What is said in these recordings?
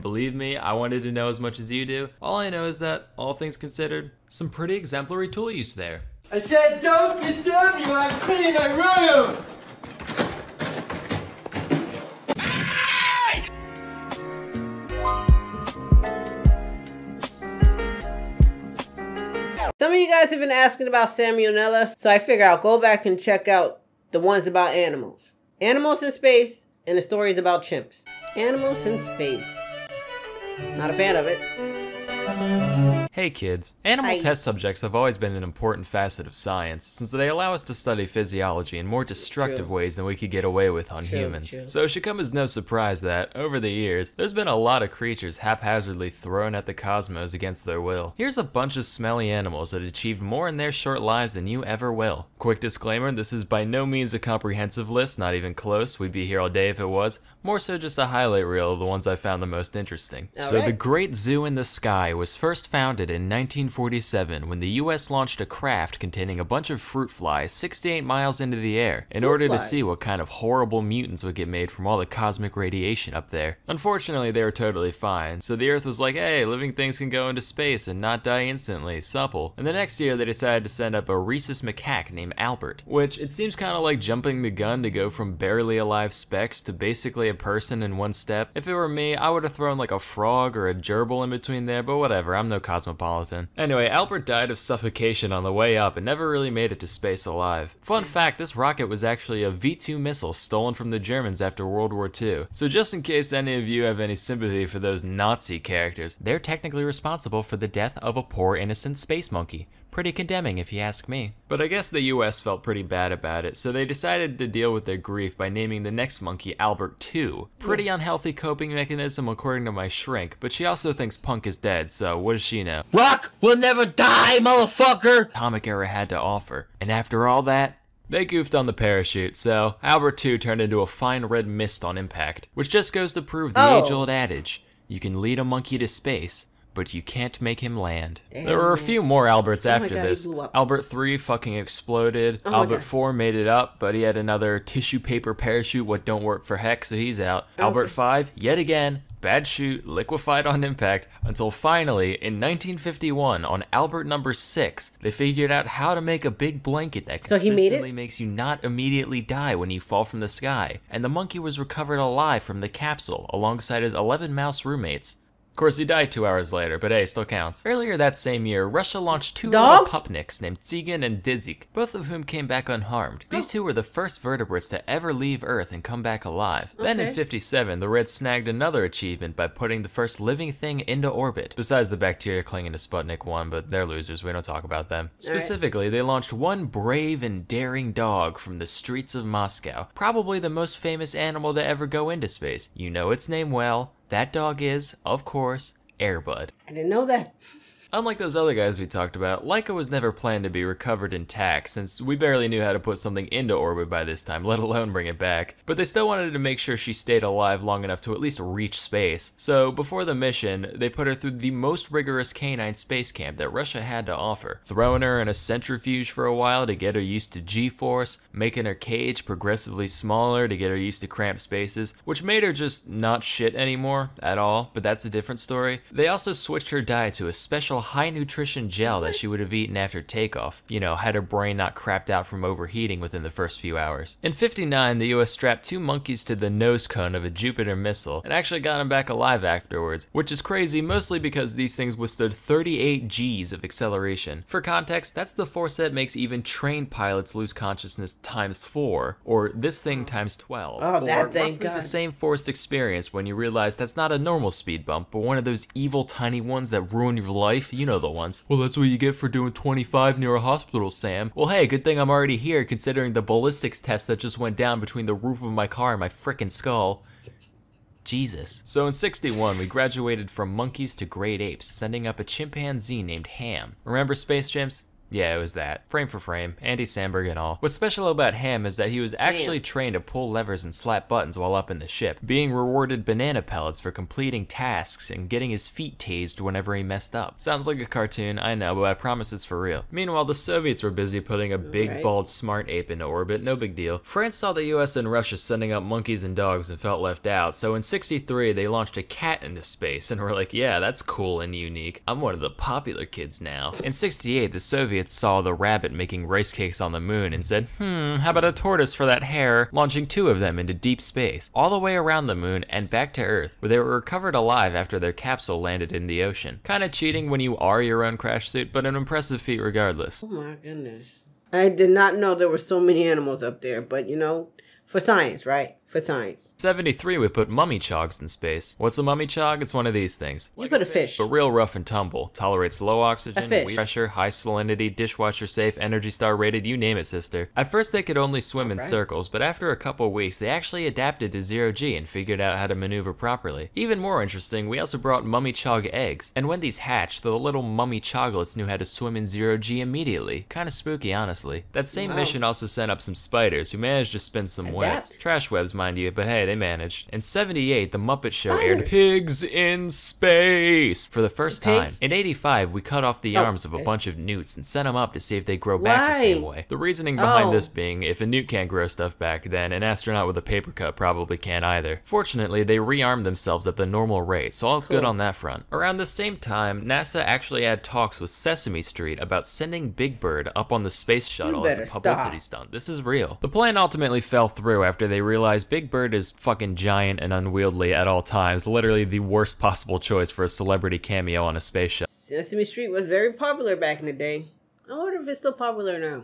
Believe me, I wanted to know as much as you do. All I know is that, all things considered, some pretty exemplary tool use there. I said don't disturb you, I'm cleaning my room! Some of you guys have been asking about salmonella, so I figure I'll go back and check out the ones about animals. Animals in space, and the stories about chimps. Animals in space. Not a fan of it. Hey kids, animal test subjects have always been an important facet of science, since they allow us to study physiology in more destructive ways than we could get away with on humans. So it should come as no surprise that, over the years, there's been a lot of creatures haphazardly thrown at the cosmos against their will. Here's a bunch of smelly animals that achieved more in their short lives than you ever will. Quick disclaimer, this is by no means a comprehensive list, not even close, we'd be here all day if it was. More so just a highlight reel of the ones I found the most interesting. So the Great Zoo in the Sky was first founded in 1947 when the US launched a craft containing a bunch of fruit flies 68 miles into the air in order to see what kind of horrible mutants would get made from all the cosmic radiation up there. Unfortunately, they were totally fine, so the Earth was like, hey, living things can go into space and not die instantly, supple. And the next year they decided to send up a rhesus macaque named Albert, which it seems kind of like jumping the gun to go from barely alive specks to basically a person in one step. If it were me, I would have thrown like a frog or a gerbil in between there, but whatever, I'm no cosmopolitan. Anyway, Albert died of suffocation on the way up and never really made it to space alive. Fun fact, this rocket was actually a V-2 missile stolen from the Germans after World War II. So just in case any of you have any sympathy for those Nazi characters, they're technically responsible for the death of a poor innocent space monkey. Pretty condemning if you ask me. But I guess the US felt pretty bad about it, so they decided to deal with their grief by naming the next monkey Albert 2. Pretty unhealthy coping mechanism according to my shrink, but she also thinks Punk is dead, so what does she know? Rock will never die, motherfucker! Comic era had to offer. And after all that, they goofed on the parachute, so Albert 2 turned into a fine red mist on impact, which just goes to prove the age-old adage, you can lead a monkey to space, but you can't make him land. There were a few more Alberts after this. Albert 3 fucking exploded. Albert 4 made it up, but he had another tissue paper parachute what don't work for heck, so he's out. Albert 5, yet again, bad shoot, liquefied on impact, until finally, in 1951, on Albert number 6, they figured out how to make a big blanket that consistently makes you not immediately die when you fall from the sky, and the monkey was recovered alive from the capsule, alongside his 11 mouse roommates. Of course, he died 2 hours later, but hey, still counts. Earlier that same year, Russia launched 2 little pupniks named Tsigan and Dizik, both of whom came back unharmed. These 2 were the first vertebrates to ever leave Earth and come back alive. Then in '57, the Reds snagged another achievement by putting the first living thing into orbit, besides the bacteria clinging to Sputnik 1, but they're losers, we don't talk about them. Specifically, they launched one brave and daring dog from the streets of Moscow, probably the most famous animal to ever go into space. You know its name well. That dog is, of course, Airbud. I didn't know that. Unlike those other guys we talked about, Laika was never planned to be recovered intact, since we barely knew how to put something into orbit by this time, let alone bring it back. But they still wanted to make sure she stayed alive long enough to at least reach space. So before the mission, they put her through the most rigorous canine space camp that Russia had to offer, throwing her in a centrifuge for a while to get her used to G-force, making her cage progressively smaller to get her used to cramped spaces, which made her just not shit anymore at all, but that's a different story. They also switched her diet to a special high nutrition gel that she would have eaten after takeoff, you know, had her brain not crapped out from overheating within the first few hours. In '59, the US strapped 2 monkeys to the nose cone of a Jupiter missile and actually got them back alive afterwards, which is crazy mostly because these things withstood 38 Gs of acceleration. For context, that's the force that makes even trained pilots lose consciousness times 4, or this thing times 12. Oh, that thing, roughly the same forced experience when you realize that's not a normal speed bump, but one of those evil tiny ones that ruin your life. You know the ones. Well, that's what you get for doing 25 near a hospital, Sam. Well, hey, good thing I'm already here considering the ballistics test that just went down between the roof of my car and my frickin' skull. Jesus. So in '61, we graduated from monkeys to great apes, sending up a chimpanzee named Ham. Remember Space Chimps? Yeah, it was that. Frame for frame, Andy Samberg and all. What's special about him is that he was actually trained to pull levers and slap buttons while up in the ship, being rewarded banana pellets for completing tasks and getting his feet tased whenever he messed up. Sounds like a cartoon, I know, but I promise it's for real. Meanwhile, the Soviets were busy putting a big, bald, smart ape into orbit, no big deal. France saw the US and Russia sending up monkeys and dogs and felt left out, so in '63 they launched a cat into space and were like, yeah, that's cool and unique. I'm one of the popular kids now. In '68, the Soviets saw the rabbit making rice cakes on the moon and said, how about a tortoise for that hare, launching 2 of them into deep space, all the way around the moon and back to Earth, where they were recovered alive after their capsule landed in the ocean. Kinda cheating when you are your own crash suit, but an impressive feat regardless. Oh my goodness. I did not know there were so many animals up there, but you know, for science, right? For science. '73, we put mummy chogs in space. What's a mummy chog? It's one of these things. You put a fish. But real rough and tumble. Tolerates low oxygen, weak pressure, high salinity, dishwasher safe, Energy Star rated, you name it, sister. At first they could only swim in circles, but after a couple weeks they actually adapted to zero-G and figured out how to maneuver properly. Even more interesting, we also brought mummy chog eggs, and when these hatched, the little mummy choglets knew how to swim in zero-G immediately. Kinda spooky, honestly. That same mission also sent up some spiders, who managed to spin some webs. Trash webs, mind you, but hey, they managed. In '78, The Muppet Show aired Pigs in Space for the first time. In '85, we cut off the arms of a bunch of newts and sent them up to see if they grow back the same way. The reasoning behind this being, if a newt can't grow stuff back, then an astronaut with a paper cut probably can't either. Fortunately, they rearmed themselves at the normal rate, so all's good on that front. Around the same time, NASA actually had talks with Sesame Street about sending Big Bird up on the space shuttle as a publicity stunt. This is real. The plan ultimately fell through after they realized Big Bird is fucking giant and unwieldy at all times, literally the worst possible choice for a celebrity cameo on a space shuttle. Sesame Street was very popular back in the day. I wonder if it's still popular now.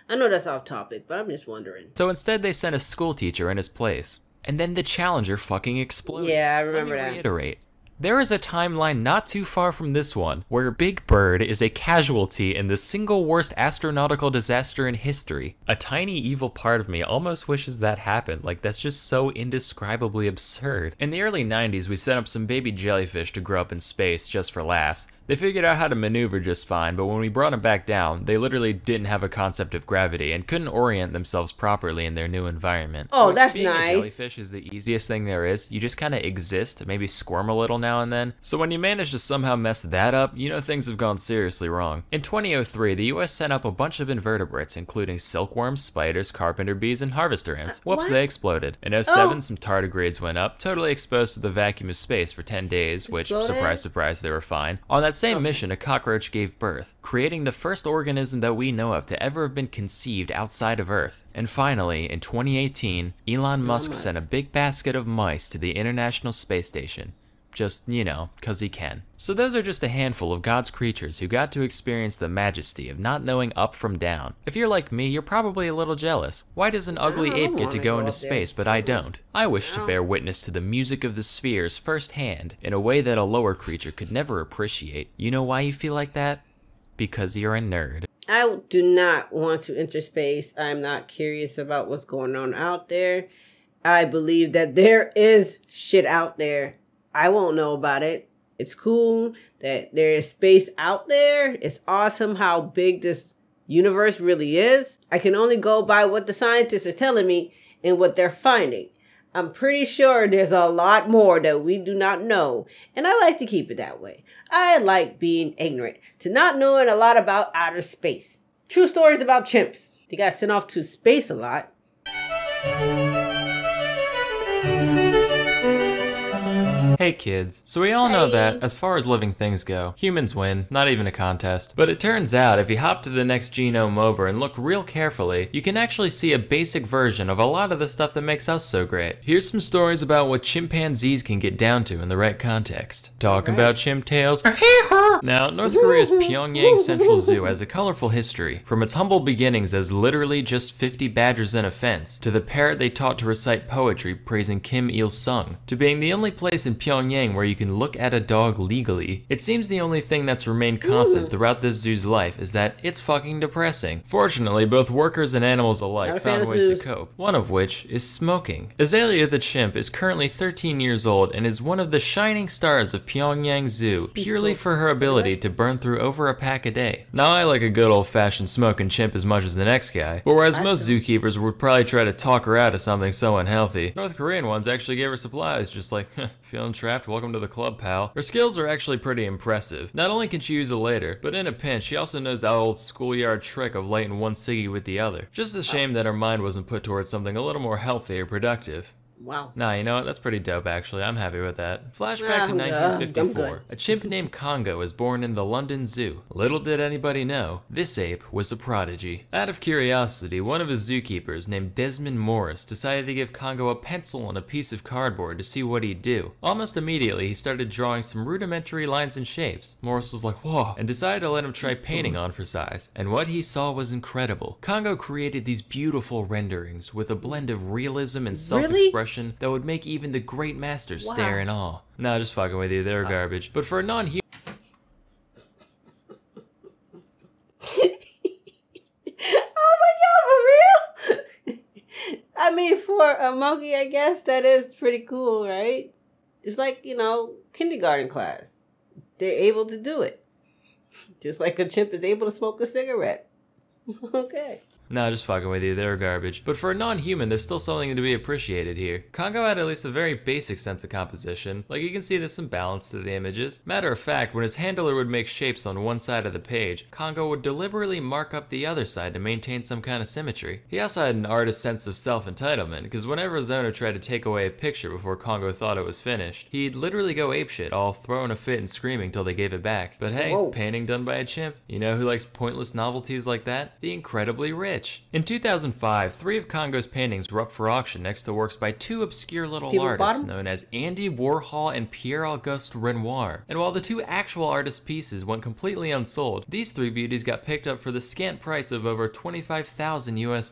I know that's off topic, but I'm just wondering. So instead they sent a school teacher in his place. And then the Challenger fucking exploded. Yeah, I remember that. Let me reiterate. There is a timeline not too far from this one, where Big Bird is a casualty in the single worst astronautical disaster in history. A tiny evil part of me almost wishes that happened, like that's just so indescribably absurd. In the early 90s, we set up some baby jellyfish to grow up in space just for laughs. They figured out how to maneuver just fine, but when we brought them back down, they literally didn't have a concept of gravity and couldn't orient themselves properly in their new environment. Oh, that's being nice. A jellyfish is the easiest thing there is. You just kind of exist, maybe squirm a little now and then. So when you manage to somehow mess that up, you know things have gone seriously wrong. In 2003, the US sent up a bunch of invertebrates, including silkworms, spiders, carpenter bees, and harvester ants. Whoops, they exploded. In '07, some tardigrades went up, totally exposed to the vacuum of space for 10 days, which, surprise, surprise, they were fine. On that same mission, a cockroach gave birth, creating the first organism that we know of to ever have been conceived outside of Earth. And finally, in 2018, Elon Musk sent a big basket of mice to the International Space Station. Just, you know, 'cause he can. So those are just a handful of God's creatures who got to experience the majesty of not knowing up from down. If you're like me, you're probably a little jealous. Why does an ugly ape get to go into space, but I don't? I wish to bear witness to the music of the spheres firsthand, in a way that a lower creature could never appreciate. You know why you feel like that? Because you're a nerd. I do not want to enter space. I'm not curious about what's going on out there. I believe that there is shit out there. I won't know about it. It's cool that there is space out there. It's awesome how big this universe really is. I can only go by what the scientists are telling me and what they're finding. I'm pretty sure there's a lot more that we do not know, and I like to keep it that way. I like being ignorant to not knowing a lot about outer space. True stories about chimps. They got sent off to space a lot. Hey kids, so we all know that, as far as living things go, humans win, not even a contest. But it turns out, if you hop to the next genome over and look real carefully, you can actually see a basic version of a lot of the stuff that makes us so great. Here's some stories about what chimpanzees can get down to in the right context. Talking about Chimp Tales. Now, North Korea's Pyongyang Central Zoo has a colorful history, from its humble beginnings as literally just 50 badgers and a fence, to the parrot they taught to recite poetry praising Kim Il-sung, to being the only place in Pyongyang where you can look at a dog legally. It seems the only thing that's remained constant throughout this zoo's life is that it's fucking depressing. Fortunately, both workers and animals alike found ways to cope, one of which is smoking. Azalea the chimp is currently 13 years old and is one of the shining stars of Pyongyang Zoo, purely for her ability ability to burn through over a pack a day. Now I like a good old-fashioned smoking chimp as much as the next guy, but whereas most zookeepers would probably try to talk her out of something so unhealthy, North Korean ones actually gave her supplies, just like, feeling trapped, welcome to the club, pal. Her skills are actually pretty impressive. Not only can she use it later, but in a pinch, she also knows that old schoolyard trick of lighting one ciggy with the other. Just a shame that her mind wasn't put towards something a little more healthy or productive. Wow. Nah, you know what? That's pretty dope, actually. I'm happy with that. Flashback to 1954. A chimp named Congo was born in the London Zoo. Little did anybody know, this ape was a prodigy. Out of curiosity, one of his zookeepers, named Desmond Morris, decided to give Congo a pencil and a piece of cardboard to see what he'd do. Almost immediately, he started drawing some rudimentary lines and shapes. Morris was like, whoa, and decided to let him try painting on for size. And what he saw was incredible. Congo created these beautiful renderings with a blend of realism and self-expression that would make even the great masters stare in awe. Nah, just fucking with you, they're garbage. But for a non-human... I mean, for a monkey, I guess that is pretty cool, right? It's like, you know, kindergarten class. They're able to do it. Just like a chimp is able to smoke a cigarette. Okay. Nah, just fucking with you, they're garbage. But for a non-human, there's still something to be appreciated here. Congo had at least a very basic sense of composition. Like, you can see there's some balance to the images. Matter of fact, when his handler would make shapes on one side of the page, Congo would deliberately mark up the other side to maintain some kind of symmetry. He also had an artist's sense of self-entitlement, because whenever his owner tried to take away a picture before Congo thought it was finished, he'd literally go apeshit, all throwing a fit and screaming till they gave it back. But hey, painting done by a chimp. You know who likes pointless novelties like that? The incredibly rich. In 2005, 3 of Congo's paintings were up for auction next to works by 2 obscure little artists known as Andy Warhol and Pierre-Auguste Renoir. And while the 2 actual artist pieces went completely unsold, these 3 beauties got picked up for the scant price of over $25,000 US.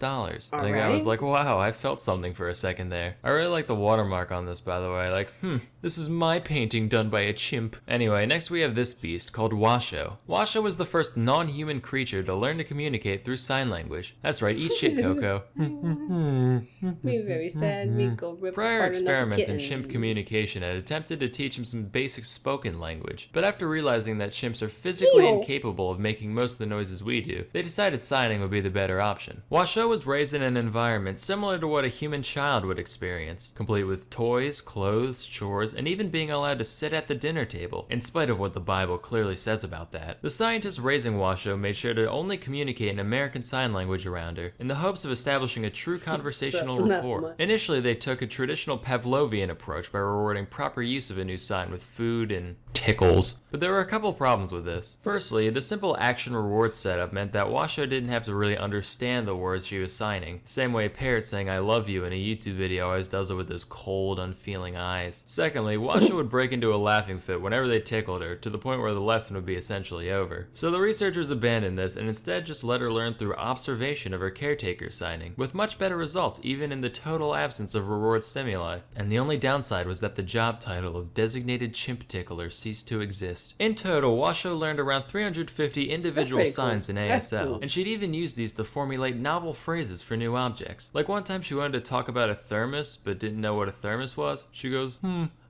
And the guy was like, wow, I felt something for a second there. I really like the watermark on this, by the way. Like, this is my painting done by a chimp. Anyway, next we have this beast called Washoe. Washoe was the first non-human creature to learn to communicate through sign language. That's right, eat shit, Coco. Be very sad, Miko. Prior experiments in chimp communication had attempted to teach him some basic spoken language, but after realizing that chimps are physically incapable of making most of the noises we do, they decided signing would be the better option. Washoe was raised in an environment similar to what a human child would experience, complete with toys, clothes, chores, and even being allowed to sit at the dinner table, in spite of what the Bible clearly says about that. The scientists raising Washoe made sure to only communicate in American Sign Language around her, in the hopes of establishing a true conversational rapport. Initially, they took a traditional Pavlovian approach by rewarding proper use of a new sign with food and tickles. But there were a couple problems with this. Firstly, the simple action reward setup meant that Washoe didn't have to really understand the words she was signing, the same way a parrot saying I love you in a YouTube video always does it with those cold, unfeeling eyes. Secondly, Washoe would break into a laughing fit whenever they tickled her, to the point where the lesson would be essentially over. So the researchers abandoned this and instead just let her learn through observation of her caretaker signing, with much better results even in the total absence of reward stimuli. And the only downside was that the job title of designated chimp tickler ceased to exist. In total, Washoe learned around 350 individual signs in ASL, and she'd even use these to formulate novel phrases for new objects. Like one time she wanted to talk about a thermos, but didn't know what a thermos was. She goes,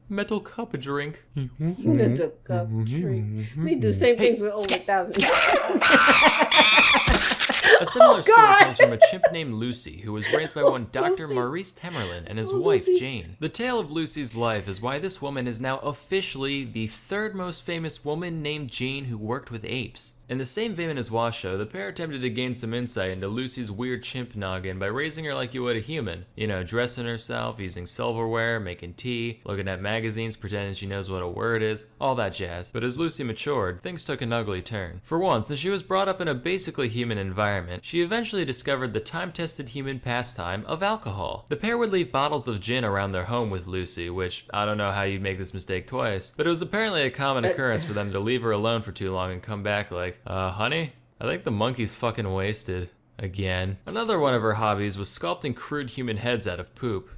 metal cup drink. Metal cup drink. We do same thing for over 1,000. A similar story comes from a chimp named Lucy, who was raised by one Dr. Maurice Temerlin and his wife, Jane. The tale of Lucy's life is why this woman is now officially the 3rd most famous woman named Jane who worked with apes. In the same vein as Washoe, the pair attempted to gain some insight into Lucy's weird chimp noggin by raising her like you would a human. You know, dressing herself, using silverware, making tea, looking at magazines, pretending she knows what a word is, all that jazz. But as Lucy matured, things took an ugly turn. For one, since she was brought up in a basically human environment, she eventually discovered the time-tested human pastime of alcohol. The pair would leave bottles of gin around their home with Lucy, which, I don't know how you'd make this mistake twice, but it was apparently a common occurrence for them to leave her alone for too long and come back like, honey, I think the monkey's fucking wasted. Again. Another one of her hobbies was sculpting crude human heads out of poop.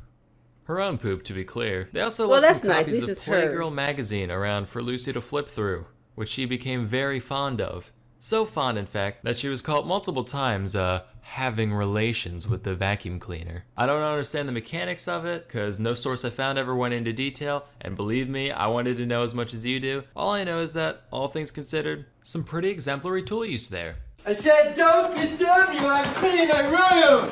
Her own poop, to be clear. They also left some copies of Playgirl magazine around for Lucy to flip through, which she became very fond of. So fond, in fact, that she was caught multiple times, having relations with the vacuum cleaner. I don't understand the mechanics of it, cause no source I found ever went into detail, and believe me, I wanted to know as much as you do. All I know is that, all things considered, some pretty exemplary tool use there. I said don't disturb you, I'm cleaning my room!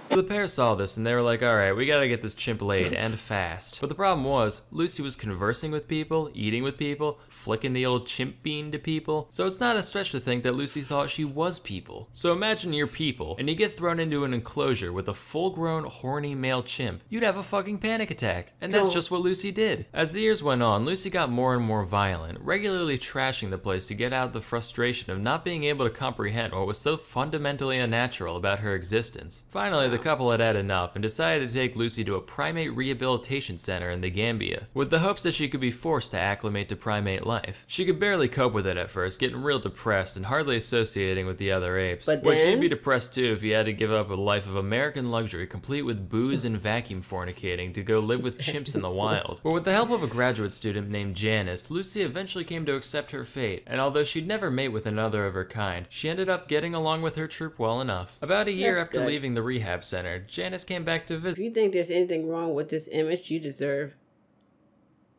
The pair saw this and they were like, alright, we gotta get this chimp laid, and fast. But the problem was, Lucy was conversing with people, eating with people, flicking the old chimp bean to people, so it's not a stretch to think that Lucy thought she was people. So imagine you're people, and you get thrown into an enclosure with a full-grown, horny male chimp. You'd have a fucking panic attack, and that's just what Lucy did. As the years went on, Lucy got more and more violent, regularly trashing the place to get out the frustration of not being able to comprehend what was so fundamentally unnatural about her existence. Finally, the couple had enough and decided to take Lucy to a primate rehabilitation center in the Gambia, with the hopes that she could be forced to acclimate to primate life. She could barely cope with it at first, getting real depressed and hardly associating with the other apes. But Well, then... she'd be depressed too if you had to give up a life of American luxury complete with booze and vacuum fornicating to go live with chimps in the wild. But with the help of a graduate student named Janice, Lucy eventually came to accept her fate, and although she'd never mate with another of her kind, she ended up getting along with her troop well enough. About a year after leaving the rehab center, Janice came back to visit. If you think there's anything wrong with this image, you deserve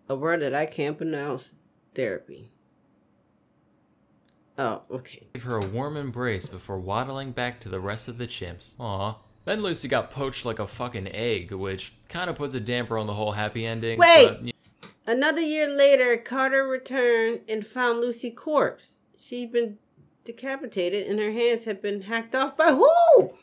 a word that I can't pronounce. Therapy. Oh, okay. Gave her a warm embrace before waddling back to the rest of the chimps. Aww. Then Lucy got poached like a fucking egg, which kind of puts a damper on the whole happy ending. Wait! But, Another year later, Carter returned and found Lucy's corpse. She'd been decapitated and her hands had been hacked off by who?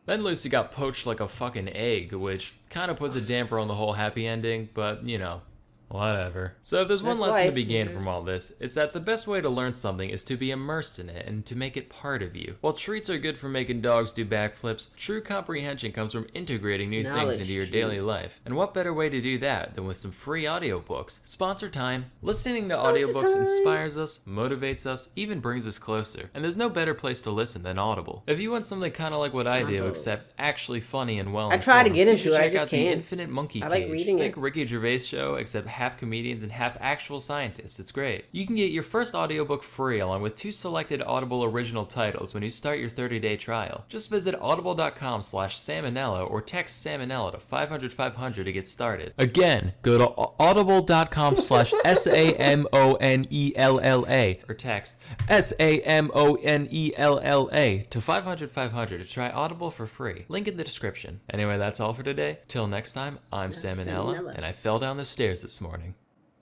Then Lucy got poached like a fucking egg, which kind of puts a damper on the whole happy ending, but, you know, whatever. So if there's one lesson to be gained from all this, it's that the best way to learn something is to be immersed in it and to make it part of you. While treats are good for making dogs do backflips, true comprehension comes from integrating new things into your daily life. And what better way to do that than with some free audiobooks? Sponsor time. Listening to audiobooks inspires us, motivates us, even brings us closer. And there's no better place to listen than Audible. If you want something kind of like what I do, except actually funny and well informed, I try to get into it, I check just out can't. The Infinite Monkey Cage. I like reading it. Think Ricky Gervais show, except half comedians and half actual scientists. It's great. You can get your first audiobook free along with 2 selected Audible original titles when you start your 30-day trial. Just visit audible.com/salmonella or text salmonella to 500-500 to get started. Again, go to audible.com/SAMONELLA or text SAMONELLA to 500-500 to try Audible for free. Link in the description. Anyway, that's all for today. Till next time, I'm Salmonella, and I fell down the stairs this morning.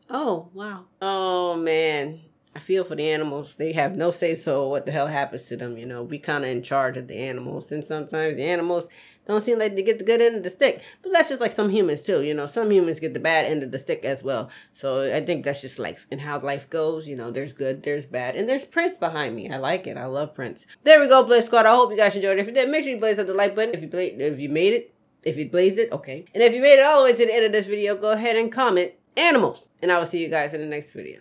Oh, wow. Oh, man. I feel for the animals. They have no say-so what the hell happens to them, you know. We kind of in charge of the animals, and sometimes the animals don't seem like they get the good end of the stick. But that's just like some humans, too, you know. Some humans get the bad end of the stick as well. So I think that's just life and how life goes. You know, there's good, there's bad, and there's Prince behind me. I like it. I love Prince. There we go, Blaze Squad. I hope you guys enjoyed it. If you did, make sure you blaze up the like button. If you made it, if you blazed it, okay. And if you made it all the way to the end of this video, go ahead and comment animals. And I will see you guys in the next video.